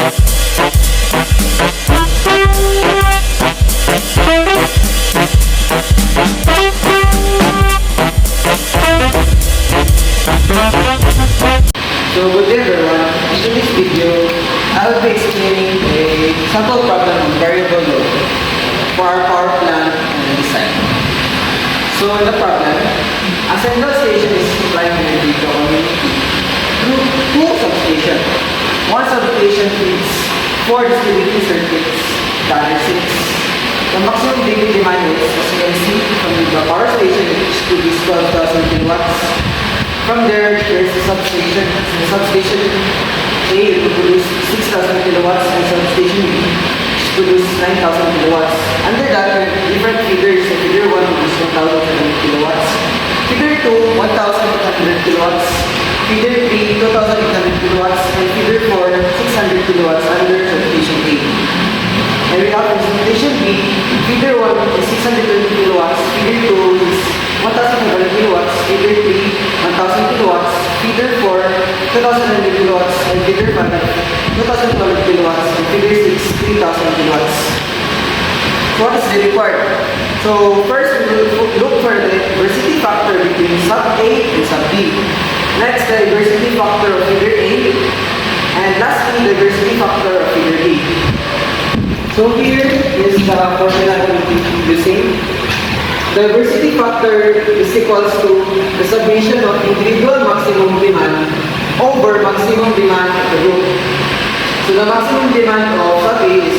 So good day everyone, in this video, I will be explaining a sample problem on variable load for our power plant and design. So in the problem, a central station is supplying energy to a community through two substations. One substation feeds 4 distributing circuits, the other 6. The maximum daily demand is, as you can see from the power station, which produces 12,000 kilowatts. From there is the substation. The substation A will produce 6,000 kilowatts and substation B produce 9,000 kilowatts. Under that, we have different feeders. So feeder 1 produces 1,700 kilowatts. Feeder 2, 1,800 kilowatts. Feeder 3, 2,800 kilowatts. And feeder 4, 600 kilowatts under substation A. And we have in substation B, feeder 1 is 620 kilowatts. Feeder 2 is 1,500 kilowatts. Feeder 3, 1,000 kilowatts, feeder 4, 2,100 kilowatts, and feeder 5, 2,200 kilowatts, and feeder 6, 3,000 kilowatts. So what is the required? So first we will look for the diversity factor between sub A and sub B. Next, the diversity factor of feeder A, and lastly, the diversity factor of feeder B. So here is the formula that we will be using. The diversity factor is equals to the summation of individual maximum demand over maximum demand of the group. So the maximum demand of sub A is,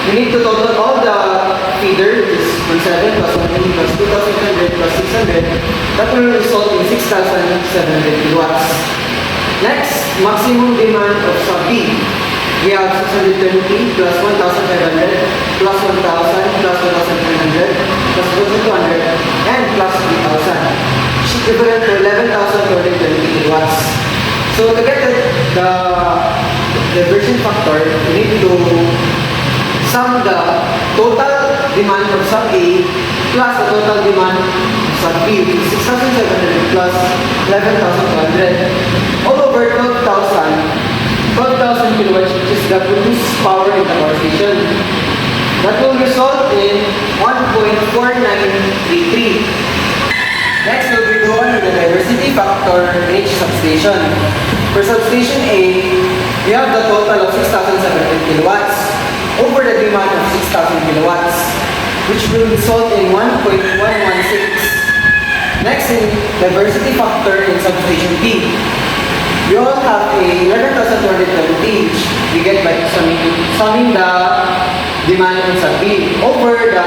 we need to total all the feeder, which is 17 plus 1 plus 2,100 plus 600. That will result in 6,700 kilowatts. Next, maximum demand of sub B. We have 620 plus 1,500 plus 1,000 plus 1,900 plus 1,200 and plus 3,000, which is equivalent to 11,220 kilowatts. So to get the diversion factor, we need to sum the total demand of sub A plus the total demand of sub B, which is 6,700 plus 11,200 all over 12,000 kilowatts, which is the produced power in the power station. That will result in 1.4933. Next, we'll be going to the diversity factor in each substation. For substation A, we have the total of 6,700 kilowatts over the demand of 6,000 kilowatts, which will result in 1.116. Next, in diversity factor in substation B, we all have a 11,220, which we get by summing the demand in sub B over the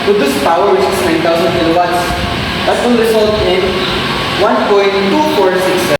produced power, which is 9,000 kilowatts. That will result in 1.2467.